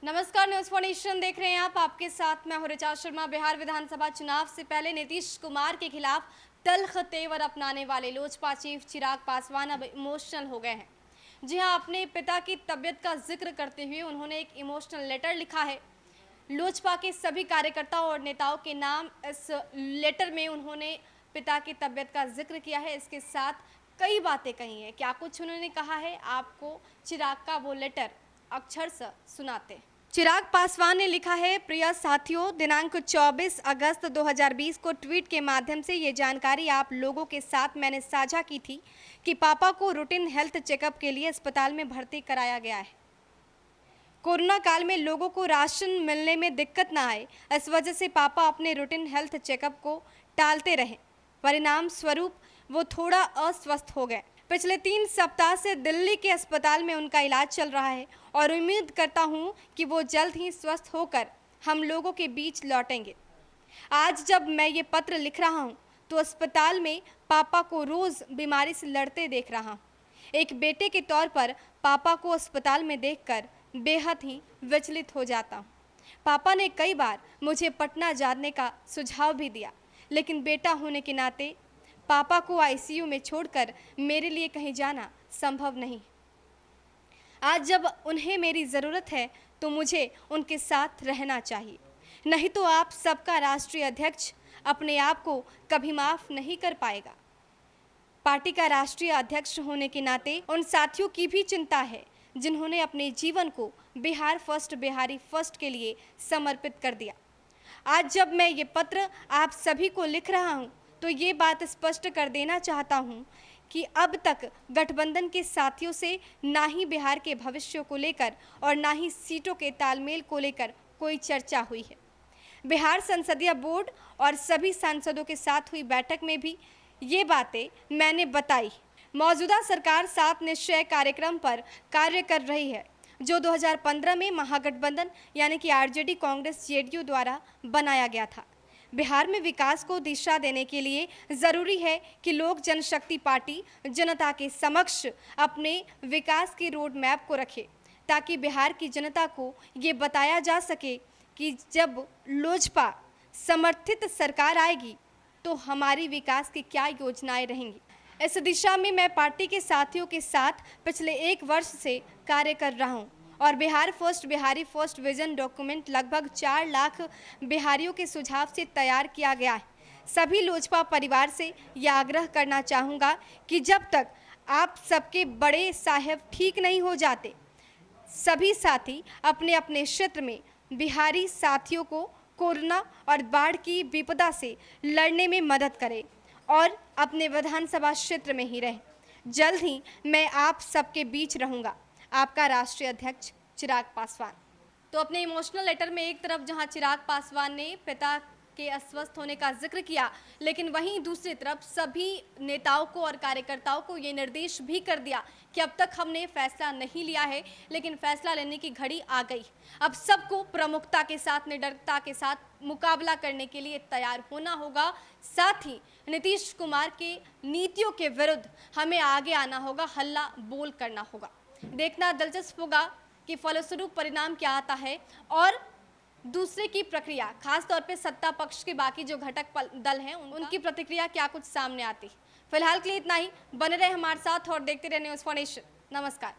नमस्कार, news foundation देख रहे हैं आप। आपके साथ मैं हूं ऋचा शर्मा। बिहार विधानसभा चुनाव से पहले नीतीश कुमार के खिलाफ तल्ख तेवर अपनाने वाले लोजपा चीफ चिराग पासवान अब इमोशनल हो गए हैं। जी हां, अपने पिता की तबीयत का जिक्र करते हुए उन्होंने एक इमोशनल लेटर लिखा है। लोजपा के सभी कार्यकर्ताओं और नेताओं के नाम इस लेटर में उन्होंने पिता की तबीयत का जिक्र किया है। इसके साथ कई बातें कही हैं। क्या कुछ उन्होंने कहा है, आपको चिराग का वो लेटर अक्षरशः सुनाते हैं। चिराग पासवान ने लिखा है, प्रिय साथियों, दिनांक 24 अगस्त 2020 को ट्वीट के माध्यम से ये जानकारी आप लोगों के साथ मैंने साझा की थी कि पापा को रूटीन हेल्थ चेकअप के लिए अस्पताल में भर्ती कराया गया है। कोरोना काल में लोगों को राशन मिलने में दिक्कत ना आए, इस वजह से पापा अपने रूटीन हेल्थ चेकअप को टालते रहे। परिणाम स्वरूप वो थोड़ा अस्वस्थ हो गए। पिछले 3 सप्ताह से दिल्ली के अस्पताल में उनका इलाज चल रहा है और उम्मीद करता हूं कि वो जल्द ही स्वस्थ होकर हम लोगों के बीच लौटेंगे। आज जब मैं ये पत्र लिख रहा हूं तो अस्पताल में पापा को रोज़ बीमारी से लड़ते देख रहा हूं। एक बेटे के तौर पर पापा को अस्पताल में देखकर बेहद ही विचलित हो जाता हूं। पापा ने कई बार मुझे पटना जाने का सुझाव भी दिया, लेकिन बेटा होने के नाते पापा को आईसीयू में छोड़कर मेरे लिए कहीं जाना संभव नहीं। आज जब उन्हें मेरी ज़रूरत है तो मुझे उनके साथ रहना चाहिए, नहीं तो आप सबका राष्ट्रीय अध्यक्ष अपने आप को कभी माफ़ नहीं कर पाएगा। पार्टी का राष्ट्रीय अध्यक्ष होने के नाते उन साथियों की भी चिंता है जिन्होंने अपने जीवन को बिहार फर्स्ट, बिहारी फर्स्ट के लिए समर्पित कर दिया। आज जब मैं ये पत्र आप सभी को लिख रहा हूँ तो ये बात स्पष्ट कर देना चाहता हूँ कि अब तक गठबंधन के साथियों से ना ही बिहार के भविष्य को लेकर और ना ही सीटों के तालमेल को लेकर कोई चर्चा हुई है। बिहार संसदीय बोर्ड और सभी सांसदों के साथ हुई बैठक में भी ये बातें मैंने बताई। मौजूदा सरकार 7 निश्चय कार्यक्रम पर कार्य कर रही है, जो 2015 में महागठबंधन यानी कि आरजेडी, कांग्रेस, जेडीयू द्वारा बनाया गया था। बिहार में विकास को दिशा देने के लिए ज़रूरी है कि लोक जनशक्ति पार्टी जनता के समक्ष अपने विकास के रोड मैप को रखे, ताकि बिहार की जनता को ये बताया जा सके कि जब लोजपा समर्थित सरकार आएगी तो हमारी विकास की क्या योजनाएं रहेंगी। इस दिशा में मैं पार्टी के साथियों के साथ पिछले 1 वर्ष से कार्य कर रहा हूँ और Bihar first, Bihari first vision document लगभग 4 लाख बिहारियों के सुझाव से तैयार किया गया है। सभी लोजपा परिवार से यह आग्रह करना चाहूँगा कि जब तक आप सबके बड़े साहब ठीक नहीं हो जाते, सभी साथी अपने अपने क्षेत्र में बिहारी साथियों को कोरोना और बाढ़ की विपदा से लड़ने में मदद करें और अपने विधानसभा क्षेत्र में ही रहें। जल्द ही मैं आप सबके बीच रहूँगा। आपका राष्ट्रीय अध्यक्ष चिराग पासवान। तो अपने इमोशनल लेटर में एक तरफ जहां चिराग पासवान ने पिता के अस्वस्थ होने का जिक्र किया, लेकिन वहीं दूसरी तरफ सभी नेताओं को और कार्यकर्ताओं को ये निर्देश भी कर दिया कि अब तक हमने फैसला नहीं लिया है, लेकिन फैसला लेने की घड़ी आ गई। अब सबको प्रमुखता के साथ, निडरता के साथ मुकाबला करने के लिए तैयार होना होगा। साथ ही नीतीश कुमार के नीतियों के विरुद्ध हमें आगे आना होगा, हल्ला बोल करना होगा। देखना दिलचस्प होगा कि फलस्वरूप परिणाम क्या आता है और दूसरे की प्रक्रिया, खासतौर पे सत्ता पक्ष के बाकी जो घटक दल हैं उनकी प्रतिक्रिया क्या कुछ सामने आती। फिलहाल के लिए इतना ही। बने रहे हमारे साथ और देखते रहे न्यूज फाउंडेशन। नमस्कार।